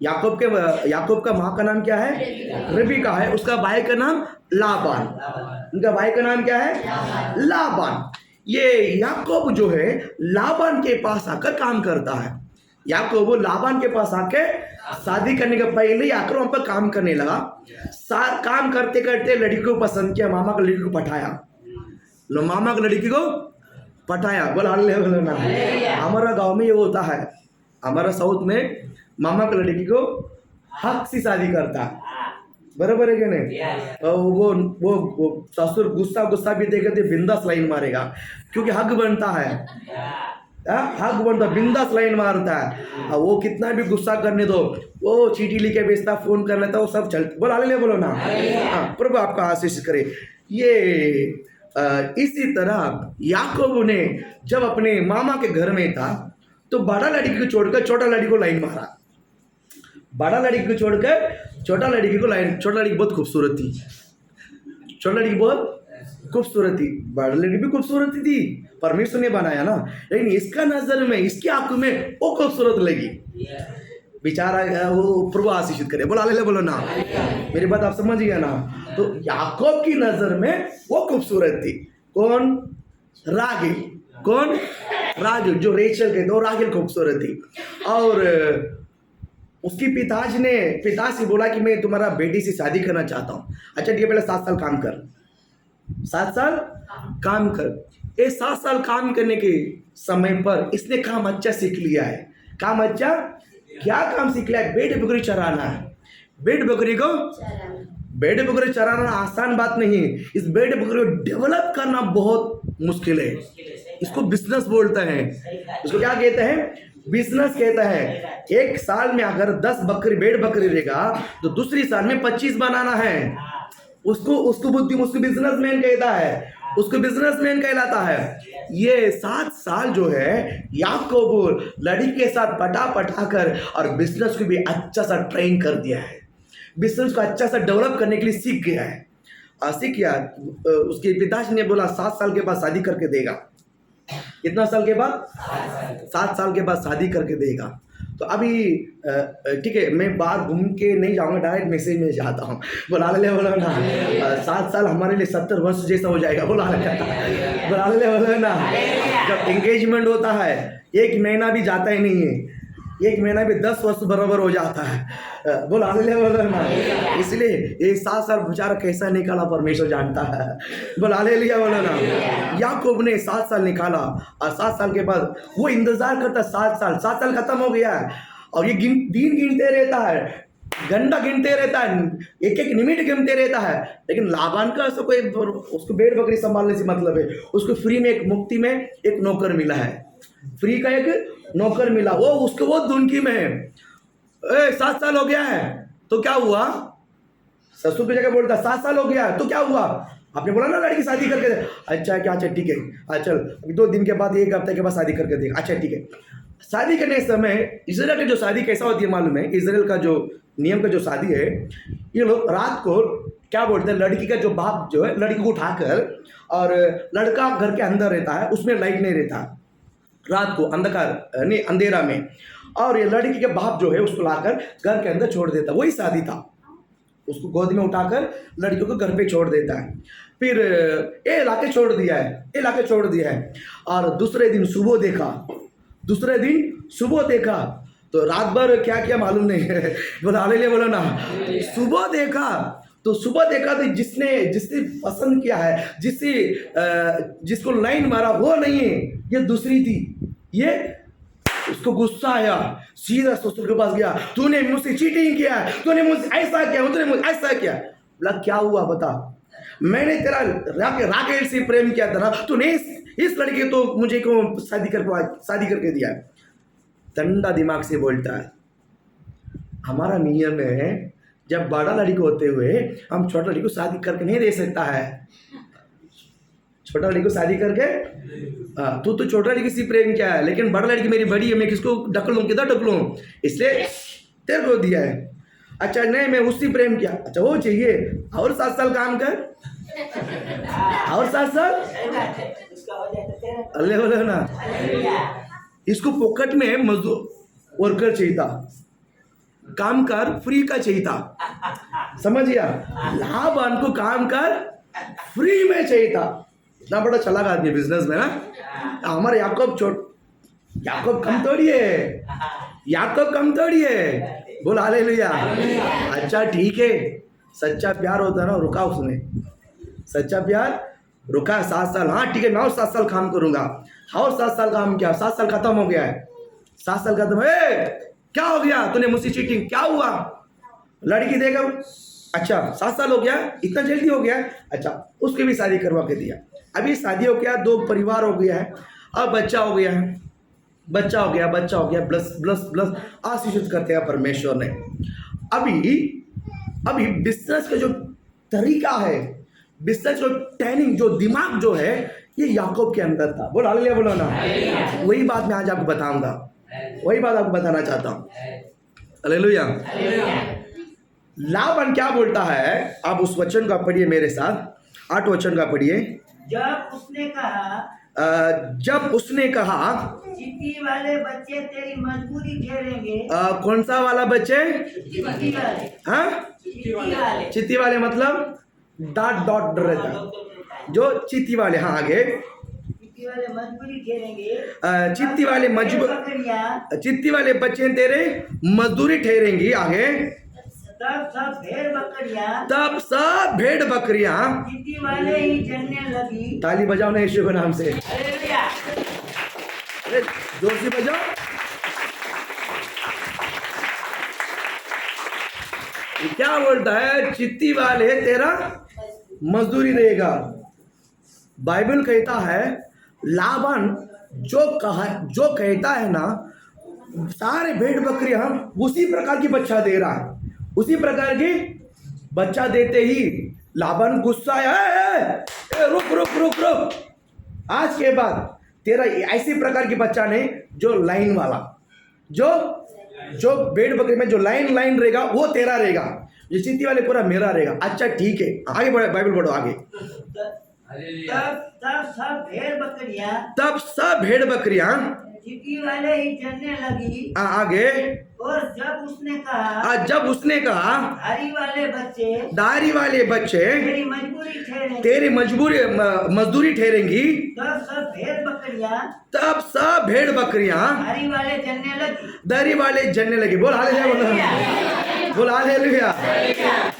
याकूब का माँ का नाम क्या है? रिबिका है। उसका भाई का नाम लाबान। उनका भाई का नाम क्या है? लाबान। ये याकूब जो है लाबान के पास आकर काम करता है। याकूब लाबान के पास आके शादी करने के पहले आकर वहां पर काम करने लगा। काम करते करते लड़की को पसंद किया, मामा की लड़की को पठाया। मामा की लड़की को पठाया। बोला ना, हमारा गांव में ये होता है, हमारा साउथ में मामा की लड़की को हक से शादी करता है, बराबर है कि नहीं? और वो ससुर गुस्सा भी देखे तो बिंदास लाइन मारेगा, क्योंकि हक बनता है, हक बनता, बिंदास लाइन मारता है। और वो कितना भी गुस्सा करने दो, वो चीटी लिखे भेजता, फोन कर लेता, वो सब चलता। बोला ले बोलो ना। हाँ, प्रभु आपका आशीष करे। ये इसी तरह याकूब ने जब अपने मामा के घर में था तो बड़ा लड़की को छोड़कर छोटा लड़की को लाइन मारा। बड़ा लड़की को छोड़कर छोटा लड़की को लाइन। छोटा लड़की बहुत खूबसूरत थी, छोटा लड़की बहुत खूबसूरत थी, बड़ा लड़की भी खूबसूरत थी, परमेश्वर ने बनाया ना, लेकिन इसका नजर में, इसकी आंखों में वो खूबसूरत लगी। बेचारा वो प्रभु आशीषित करे। बोला ले बोलो ना, मेरी बात आप समझ गया ना? तो याकूब की नजर में वो खूबसूरत थी। कौन? रागिल। कौन? रागिल, जो रेचल के दो रागिल खूबसूरत थी। और उसकी पिताजी बोला कि मैं तुम्हारा बेटी से शादी करना चाहता हूँ। अच्छा ठीक है, पहले 7 साल काम कर, 7 साल काम कर। ये 7 साल काम करने के समय पर इसने काम अच्छा सीख लिया है। काम अच्छा क्या काम सीख लिया है? भेड़ बकरी चराना है। भेड़ बकरी चराना आसान बात नहीं। इस भेड़ बकरी को डेवलप करना बहुत मुश्किल है। इसको बिजनेस बोलते हैं। इसको क्या कहते हैं? बिजनेस कहता है। एक साल में अगर 10 भेड़ बकरी रहेगा तो दूसरी साल में 25 बनाना है। उसको बुद्धि, उसको बिजनेसमैन कहता है, उसको बिजनेसमैन कहलाता है। ये 7 साल जो है याकूब लड़की के साथ पटा कर और बिजनेस को भी अच्छा सा ट्रेन कर दिया है। बिजनेस को अच्छा सा डेवलप करने के लिए सीख गया है। सीख गया। उसके पिताजी ने बोला 7 साल के बाद शादी करके देगा। कितना साल के बाद? 7 साल के बाद शादी करके देगा। तो अभी ठीक है, मैं बाहर घूम के नहीं जाऊंगा, डायरेक्ट मैसेज में जाता हूँ। बोला ना 7 साल हमारे लिए 70 वर्ष जैसा हो जाएगा। बोला ना, जब एंगेजमेंट होता है 1 महीना भी जाता ही नहीं है, 1 महीना भी 10 वर्ष बराबर हो जाता है। बोला ना, इसलिए ये 7 साल बेचारा कैसा निकाला परमेश्वर जानता है। बोला ना, याकूब ने 7 साल निकाला और 7 साल के बाद वो इंतजार करता। 7 साल खत्म हो गया है और ये दिन गिनते रहता है, घंटा गिनते रहता है, एक मिनट गिनते रहता है। लेकिन लाबान का ऐसा कोई, उसको भेड़ बकरी संभालने से मतलब है। उसको फ्री में, एक मुक्ति में एक नौकर मिला है, फ्री का एक नौकर मिला। वो उसको वो दुनकी में है। 7 साल हो गया है तो क्या हुआ? ससुर की जगह बोलता 7 साल हो गया है तो क्या हुआ? आपने बोला ना लड़की शादी करके दे। अच्छा क्या? अच्छा ठीक है, चल अभी 2 दिन के बाद, 1 हफ्ते के बाद शादी करके देगा। अच्छा ठीक है। शादी करने समय इजराइल की जो शादी कैसा होती है मालूम है? इजराइल का जो नियम का जो शादी है, ये लोग रात को क्या बोलते हैं, लड़की का जो बाप जो है लड़की को उठाकर, और लड़का घर के अंदर रहता है, उसमें लाइट नहीं रहता, रात को अंधकार नहीं, अंधेरा में, और ये लड़की के बाप जो है उसको लाकर घर के अंदर छोड़ देता। वही शादी था। उसको गोद में उठाकर लड़कियों को घर पे छोड़ देता है। फिर ये लाके छोड़ दिया है, और दूसरे दिन सुबह देखा तो रात भर क्या किया मालूम नहीं है। बोलो ना, सुबह देखा तो जिसने पसंद किया है, जिसको लाइन मारा वो नहीं है, ये दूसरी थी। ये उसको गुस्सा आया, सीधा ससुर के पास गया। तूने मुझसे चीटिंग किया, तूने मुझसे ऐसा किया, तूने मुझे ऐसा किया। बोला क्या हुआ बता? मैंने तेरा राकेल से प्रेम किया था ना, तूने इस लड़की तो मुझे क्यों शादी करके दिया? ठंडा दिमाग से बोलता है। हमारा नियम है, जब बड़ा लड़की होते हुए हम छोटा लड़की को शादी करके नहीं दे सकता है। छोटा लड़की को शादी करके, तू तो छोटा लड़की से प्रेम किया है, लेकिन बड़ा लड़की मेरी बड़ी है, मैं किसको ढकलूं, किधर ढकलूं, इसलिए तेरे को दिया है। अच्छा नहीं, मैं उससे प्रेम किया। अच्छा वो चाहिए, और 7 साल काम कर, और 7 साल उसका हो जाए तो तेरा अल्लाह बोलो ना। हालेलुया। इसको पॉकेट में मजदूर वर्कर चाहिए था, काम कर फ्री का चाहिए था, समझिए। लाबान को काम कर फ्री में चाहिए था। इतना बड़ा चला आदमी बिजनेस में ना। हमारे याकूब कम थोड़ी है, याकूब कम थोड़ी है। बोल हालेलुया। अच्छा ठीक है, सच्चा प्यार होता है ना, रुका उसने, सच्चा प्यार रुका 7 साल। हाँ ठीक है, मैं और 7 साल काम करूंगा। और 7 साल काम किया, 7 साल खत्म हो गया है, 7 साल खत्म। क्या हो गया, तूने मुझसे चीटिंग, क्या हुआ? लड़की देगा, अच्छा 7 साल हो गया, इतना जल्दी हो गया, अच्छा उसकी भी शादी करवा के दिया। अभी शादी हो गया, 2 परिवार हो गया है, अब बच्चा हो गया है, बच्चा हो गया, ब्लस ब्लस ब्लस आशीषित करते हैं परमेश्वर ने। अभी बिजनेस का जो तरीका है, बिजनेस जो ट्रेनिंग, जो दिमाग जो है, ये याकूब के अंदर था। बोल हालेलुया, बोलो ना। वही बात मैं आज आपको बताऊंगा, वही बात आपको बताना चाहता हूँ। हालेलुया। लाबान क्या बोलता है, आप उस वचन का पढ़िए मेरे साथ, 8 वचन का पढ़िए। जब उसने कहा चिट्ठी वाले बच्चे तेरी मजबूरी ठहरेंगे। कौन सा वाला बच्चे? चिट्ठी वाले। हाँ, चित्ती वाले मतलब डॉट रहता है, जो चित्ती वाले। हाँ आगे, चिट्ठी वाले मजबूरी ठहरेंगे। चित्ती वाले बच्चे तेरे मजदूरी ठहरेंगी। आगे, तब सब भेड़ बकरियां चिट्ठी वाले ही चलने लगी। ताली बजाओ ना यीशु के नाम से, हालेलुया। अरे जोर से बजाओ। क्या बोलता है? चित्ती वाले तेरा मजदूरी रहेगा। बाइबल कहता है लाबान जो कहता है ना, सारे भेड़ बकरियां उसी प्रकार की बच्चा दे रहा है, उसी प्रकार की बच्चा देते ही लाबान गुस्सा है, रुक रुक रुक रुक, आज के बाद तेरा ऐसी प्रकार की बच्चा नहीं, जो लाइन वाला, जो भेड़ बकरी में जो लाइन रहेगा वो तेरा रहेगा, जो चित्ती वाले पूरा मेरा रहेगा। अच्छा ठीक है, आगे बढ़ो, बाइबल पढ़ो आगे। तब सब भेड़ बकरियां चिट्ठी वाले ही चलने लगी। आगे, और जब उसने कहा दारी वाले बच्चे तेरी मजदूरी ठहरेंगी। तब सब भेड़ बकरियां दरी वाले जलने लगी। बोल हालेलुया, बोल हालेलुया।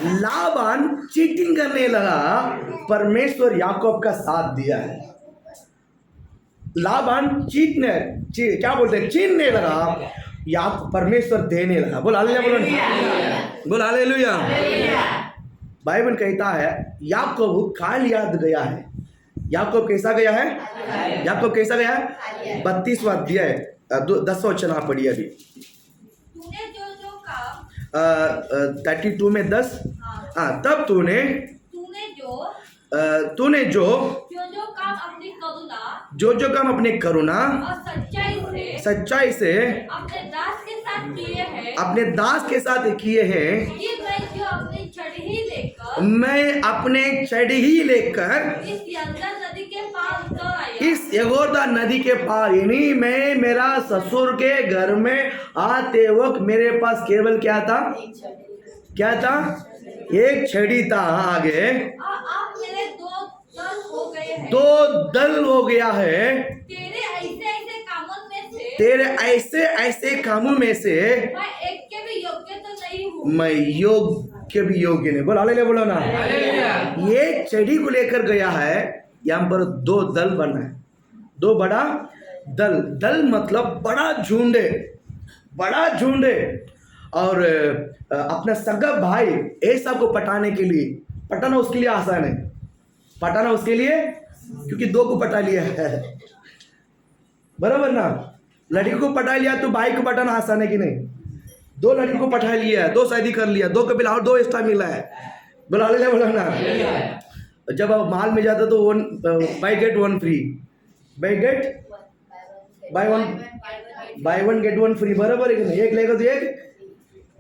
लाबान चीटिंग करने लगा, परमेश्वर याकूब का साथ दिया है। लाबान क्या बोलते हैं, चीनने लगा, या परमेश्वर देने लगा। बोल हालेलुया, बोल हालेलुया। बाइबल कहता है याकूब काल याद गया है। याकूब कैसा गया है? याकूब कैसा गया है? 32वां अध्याय 10वां वचन आप पढ़िए अभी। 32 में 10। हाँ, तब तूने जो काम अपनी करुणा और सच्चाई से अपने दास के साथ किए हैं, मैं अपने चढ़ी लेकर इस यहोर्दान नदी के पार, यानी मैं मेरा ससुर के घर में आते वक्त मेरे पास केवल क्या था? एक छड़ी था। आगे, दो दल हो गया है तेरे ऐसे कामों में से मैं एक के भी योग्य तो नहीं हूँ। मैं योग्य भी योग्य नहीं। बोल हालेलुया, बोलो ना। ये छड़ी को लेकर गया है, यहाँ पर 2 दल बना है, 2 बड़ा दल मतलब बड़ा झुंड है। और अपना सगा भाई ऐसा को पटाना उसके लिए आसान है, पटाना उसके लिए, क्योंकि 2 को पटा लिया है, बराबर ना। लड़की को पटा लिया तो भाई को पटाना आसान है कि नहीं? 2 लड़की को पटा लिया है, 2 शादी कर लिया, 2 कपिल और 2 एक्स्ट्रा मिला है। बोला हालेलुया, बोला ना। जब आप माल में जाते तो 1 buy get 1 free, buy 1 get 1 free, बराबर है कि नहीं? एक लेगा तो एक।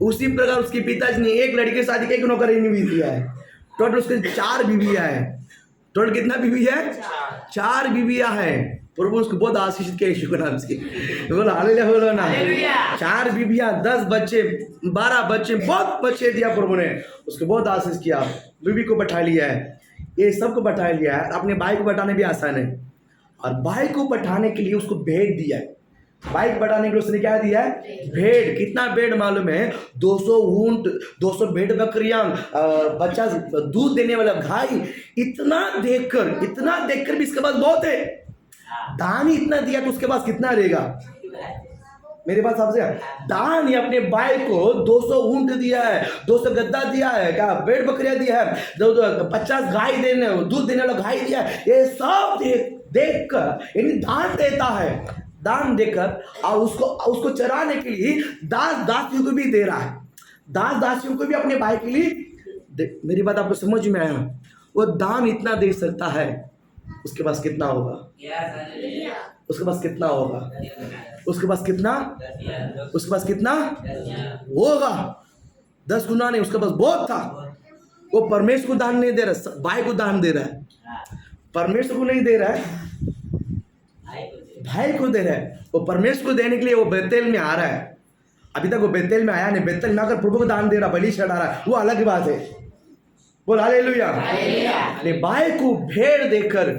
उसी प्रकार उसके पिताजी ने एक लड़की के शादी 1 नौकरी नहीं दिया है, टोटल उसके 4 बीवियां है। टोटल कितना बीवी है? 4 बीवियां हैं। प्रभु उसको बहुत आशीषित किया यीशु के नाम से। बोलो हालेलुया, बोलो ना। 4 बीवियां, 10 बच्चे, 12 बच्चे, बहुत बच्चे दिया प्रभु ने। उसको बहुत आशीष किया। बीवी को बैठा लिया है, ये सबको बैठा लिया है। अपने भाई को बैठाने भी आसान है। और भाई को बैठाने के लिए उसको भेड़ दिया है। भाई को बैठाने के लिए उसने क्या दिया है? भेड़। कितना भेड़ मालूम है? 200 ऊंट, 200 भेड़ बकरियां, बच्चा दूध देने वाला गाय। इतना देखकर भी इसके पास बहुत है। दान ही इतना दिया तो उसके पास कितना रहेगा? मेरे पास आपसे दान ही अपने भाई को 200 ऊंट दिया है, 200 गद्दा दिया है, क्या भेड़ बकरियां दिया है, 50 गाय देने, दूध देने वाला गाय दिया है। ये सब देखकर यानी दान देता है। दान देकर और उसको चराने के लिए दास दासियों को भी दे रहा है। दास दासियों को भी अपने भाई के लिए मेरी बात आपको समझ में आया? वो दान इतना दे सकता है, उसके पास कितना होगा? उसके पास कितना होगा? उसके पास कितना होगा? 10 गुना नहीं, उसके पास बहुत था। वो परमेश्वर को दान नहीं दे रहा, भाई को दान दे रहा है। परमेश्वर को नहीं दे रहा है, भाई को दे रहा है। वो परमेश्वर को देने के लिए वो बेतेल में आ रहा है। अभी तक वो बेतेल में आया नहीं। बेतेल में आकर प्रभु को दान दे रहा, बलि चढ़ा रहा है, वो अलग बात है। बोल हालेलुया। अपने भाई को भेड़ देकर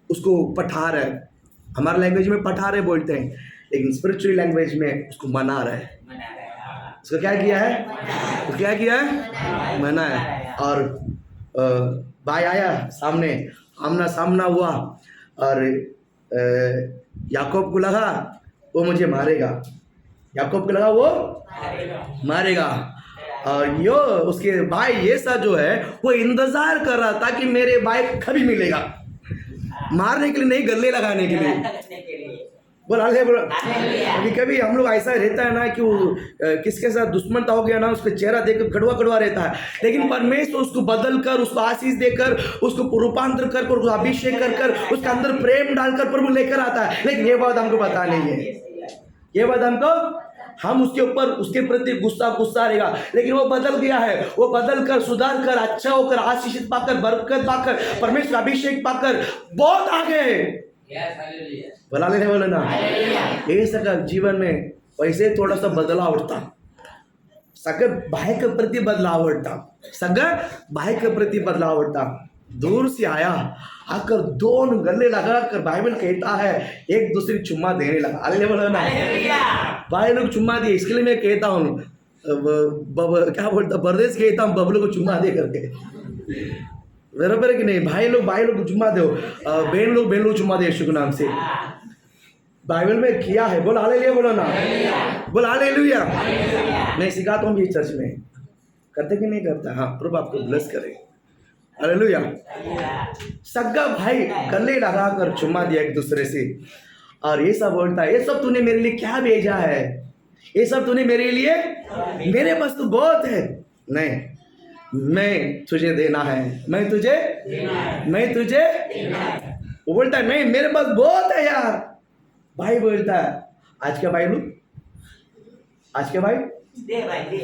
उसको पठा रहा है। हमारे लैंग्वेज में पठा रहे बोलते हैं, लेकिन स्पिरिचुअल लैंग्वेज में उसको मना रहा है। उसको क्या किया है? मना है। और भाई आया सामने, आमना सामना हुआ और याकूब को लगा वो मुझे मारेगा। याकूब को लगा वो मारेगा। और यो उसके भाई ऐसा जो है वो इंतजार कर रहा था कि मेरे भाई कभी मिलेगा, मारने के लिए नहीं, गले लगाने के लिए। बोल कभी कभी हम लोग ऐसा रहता है ना कि वो किसके साथ दुश्मनता हो गया ना, उसका चेहरा देखकर कड़वा कड़वा रहता है। लेकिन परमेश्वर उसको बदल कर, उसको आशीष देकर, उसको रूपांतर कर, उसको अभिषेक कर उसके अंदर प्रेम डालकर प्रभु लेकर आता है। लेकिन ये बात हमको पता नहीं है। ये बात हमको, हम उसके ऊपर, उसके प्रति गुस्सा रहेगा। लेकिन वो बदल गया है। वो बदल कर, सुधार कर, अच्छा होकर, आशीषित पाकर, बरकत पाकर, परमेश्वर अभिषेक पाकर बहुत आगे है। बोला लेने वाला ना, ये सका जीवन में वैसे थोड़ा सा बदलाव उठता। सगळं भाई के प्रति बदलाव उठता। दूर से आया, आकर दोनों गले लगाकर बाइबल कहता है एक दूसरे को चुम्मा देने लगा। अरे बोला ना, भाई लोग चुम्मा दिए। इसके लिए मैं कहता हूँ, क्या बोलता, परदेश कहता हूँ बबलू को चुम्मा दे करके। बराबर है कि नहीं? भाई लोग को चुम्मा दो, बहन लोग चुम्मा दे यीशु के नाम से। बाइबल में किया है। बोल हालेलुया, बोलो ना। बोल हालेलुया। मैं सिखाता हूँ भी चर्च में, करते कि नहीं करता? हाँ, प्रभु आपको ब्लेस करे। हालेलुया। सगा भाई गले लगाकर चुम्मा दिया एक दूसरे से, और ये सब बोलता है, ये सब तूने मेरे लिए क्या भेजा है? ये सब तूने मेरे लिए, मेरे पास तो बहुत है। नहीं, मैं तुझे देना है, मैं तुझे वो बोलता है नहीं, मेरे पास बहुत है यार। भाई बोलता है, आज के भाई दे भाई दे।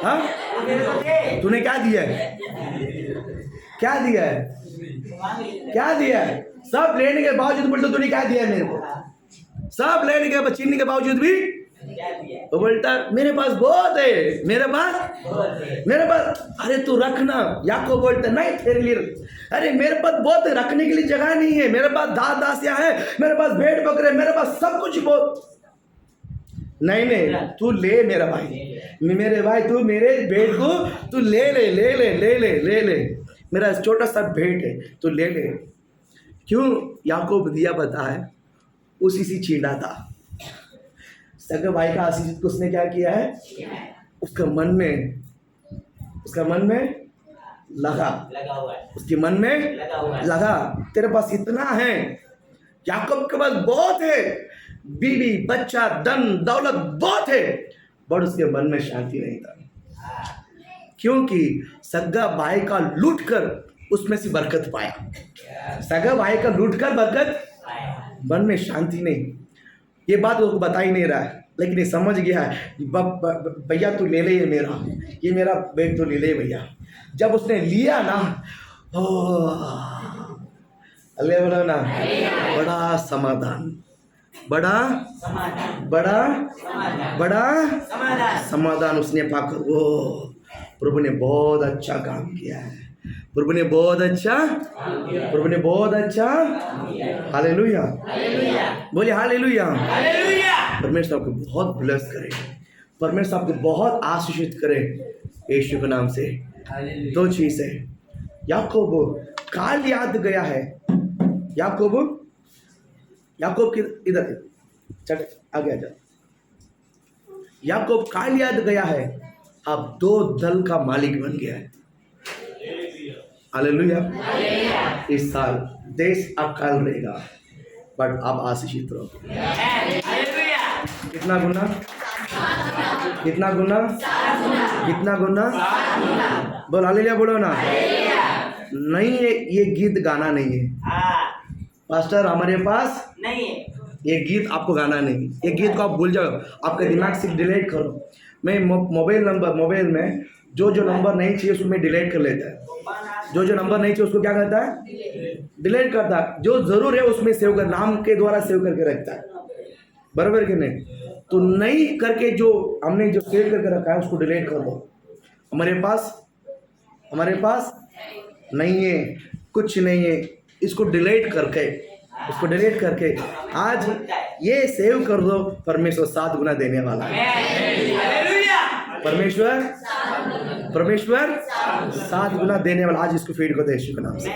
हाँ, तूने क्या दिया है? क्या दिया है? सब लेने के बावजूद बोलते तूने क्या दिया है मेरे को? सब लेने के छीनने के बावजूद भी वो बोलता मेरे पास बहुत है, मेरे पास। अरे तू रखना। याकूब बोलता नहीं तेरे लिए, अरे मेरे पास बहुत है, रखने के लिए जगह नहीं है। मेरे पास दासियां है, मेरे पास भेड़ बकरे, मेरे पास सब कुछ बहुत। नहीं, तू ले मेरा भाई, तू मेरे भेड़ को तू ले। मेरा छोटा सा भेड़ है, तू ले। क्यों? याकूब दिया पता है, उसी से छीना था। सगे भाई का आशीष को उसने क्या किया है? उसके मन में लगा हुआ है। उसके मन में लगा। तेरे पास इतना है, याकूब के पास बहुत है, बीवी बच्चा धन दौलत बहुत है, बट उसके मन में शांति नहीं था। क्योंकि सगा भाई का लूट कर उसमें से बरकत पाया। सगा भाई का लूट कर बरकत, मन में शांति नहीं। ये बात वो बता ही नहीं रहा है, लेकिन ये समझ गया है, भैया तू ले ले, ये मेरा बैग तो ले ले भैया। जब उसने लिया ना, अल्लाह बोलो ना, बड़ा समाधान, बड़ा बड़ा बड़ा समाधान उसने पाकर, वो प्रभु ने बहुत अच्छा काम किया है, प्रभु ने बहुत अच्छा, प्रभु ने बहुत अच्छा। हालेलुया, बोलिए हालेलुया। परमेश्वर आपको बहुत ब्लेस करे, परमेश्वर आपको बहुत आशीषित करे यीशु के नाम से। दो चीज है, याकूब काल याद गया है, याकूब की इधर चट आगे आ जाओ। याकूब काल याद गया है, अब 2 दल का मालिक बन गया है। हालेलुया। इस साल देश अकाल रहेगा, बट आप आशीषित रहो। कितना गुना, कितना गुना, कितना गुना, बोल हालेलुया, बोलो ना। नहीं है, ये गीत गाना नहीं है पास्टर, हमारे पास नहीं है ये गीत आपको गाना नहीं, ये गीत को आप भूल जाओ, आपके दिमाग से डिलीट करो। मैं मोबाइल में जो नंबर नहीं चाहिए उसको मैं डिलीट कर लेता है, जो नंबर नहीं चाहिए उसको क्या करता है, डिलीट करता है। जो जरूर है उसमें सेव कर, नाम के द्वारा सेव करके रखता है, बराबर कि नहीं। तो नहीं करके जो हमने जो सेव करके रखा है उसको डिलीट कर दो। हमारे पास नहीं है, कुछ नहीं है, इसको डिलीट करके आज ये सेव कर दो। परमेश्वर 7 गुना देने वाला है, परमेश्वर 7 गुना देने वाला। आज इसको फीड कर दो यीशु के नाम से,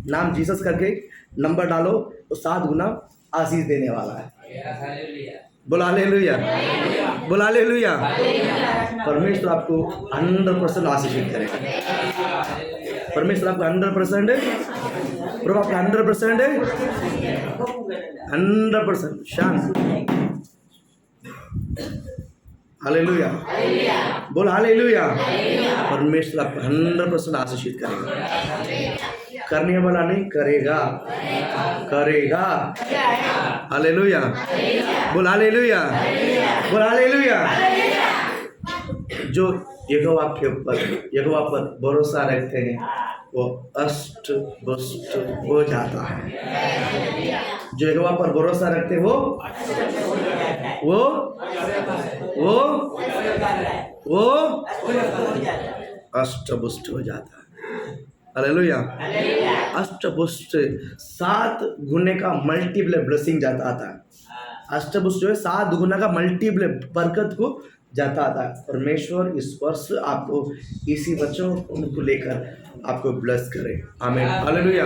नाम जीसस करके नंबर डालो, तो 7 गुना आशीष देने वाला है। बोला हालेलुया, बोला हालेलुया। परमेश्वर आपको 100% आशीषित करेगा, परमेश्वर आपको 100%, प्रभु आपको 100%, 100% शांत। हालेलुया, बोल हालेलुया। परमेश्वर आपको 100% आशीषित करेगा, करने वाला नहीं, करेगा। हालेलुया, बोल हालेलुया, बोल हालेलुया। जो यहोवा पर भरोसा रखते हैं वो अष्ट पुष्ट हो जाता है। जो यहोवा पर भरोसा रखते वो अष्ट पुष्ट हो जाता है। हालेलुया। अष्टपुष्ट 7 गुने का मल्टीपल ब्लेसिंग जाता आता है। अष्टपुष्ट जो है 7 गुना का मल्टीपल बरकत को जाता आता है। परमेश्वर इस वर्ष आपको इसी बच्चों को लेकर आपको ब्लेस करे। आमीन, हालेलुया।